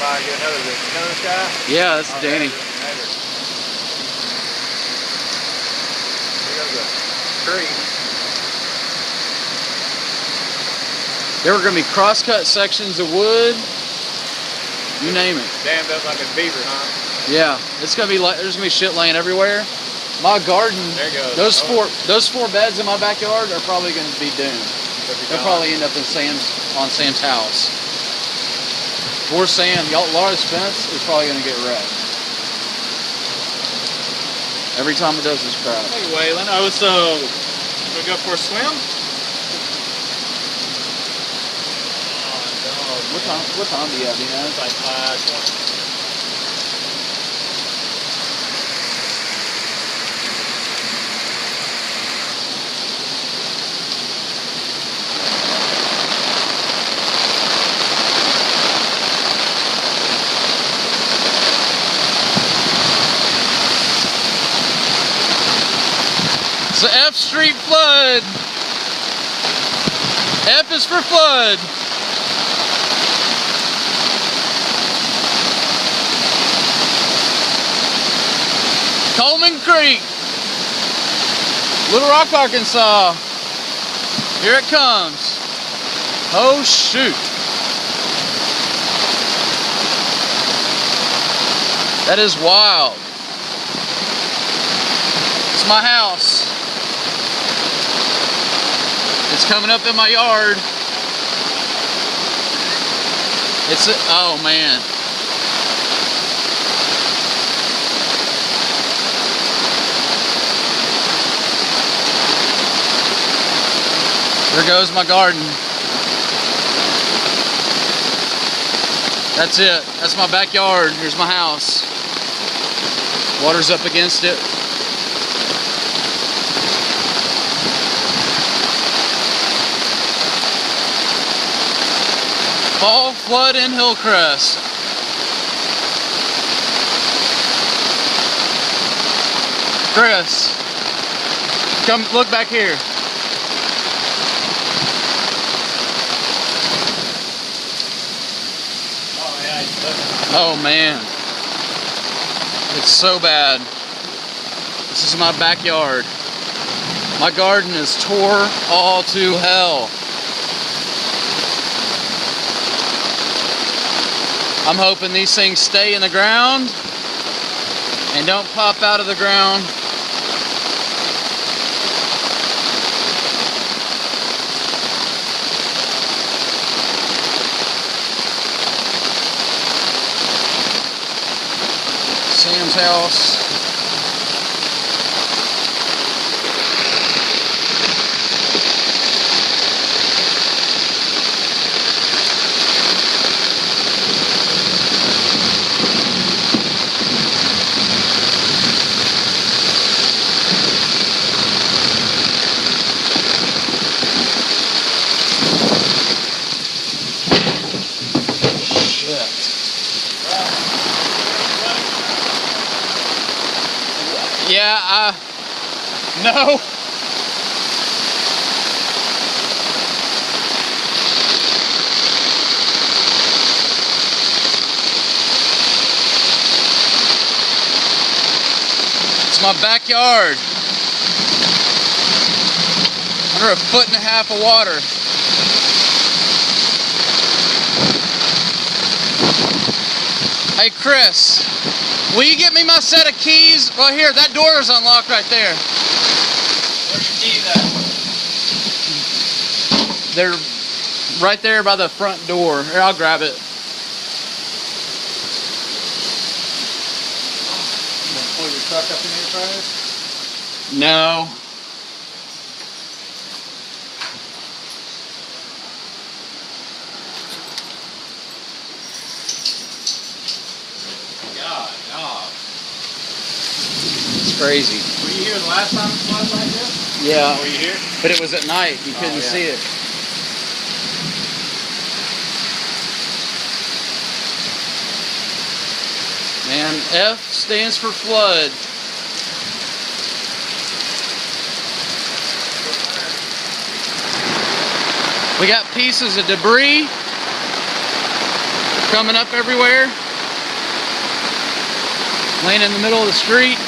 probably get another this. You know this guy? Yeah, that's Danny. Here goes a tree. There were going to be cross-cut sections of wood. You name it. Dammed up like a beaver, huh? Yeah, it's going to be like there's going to be shit laying everywhere. My garden, there goes. those four beds in my backyard are probably going to be doomed. They'll probably end up in on Sam's house. Poor Sam, a lot of his fence is probably going to get wrecked. Every time it does this crap. Hey Waylon, so we go for a swim? What time do you have, you know? It's like 5:20. It's the F Street flood. F is for flood. Colman Creek, Little Rock, Arkansas. Here it comes. Oh shoot. That is wild. It's my house. It's coming up in my yard. Oh man. There goes my garden. That's it. That's my backyard. Here's my house. Water's up against it. Fall, flood, and Hillcrest. Chris, come look back here. Oh man, it's so bad. This is my backyard. My garden is tore all to hell. I'm hoping these things stay in the ground and don't pop out of the ground. Sam's house. Yeah, no. It's my backyard. Under 1.5 feet of water. Hey Chris, will you get me my set of keys? Right here, that door is unlocked right there. Where's your keys at? They're right there by the front door. Here, I'll grab it. You want to pull your truck up in here, Travis? No. It's crazy. Were you here the last time it flooded like this? Yeah. Were you here? But it was at night. You couldn't see it. Man, F stands for flood. We got pieces of debris. coming up everywhere. Laying in the middle of the street.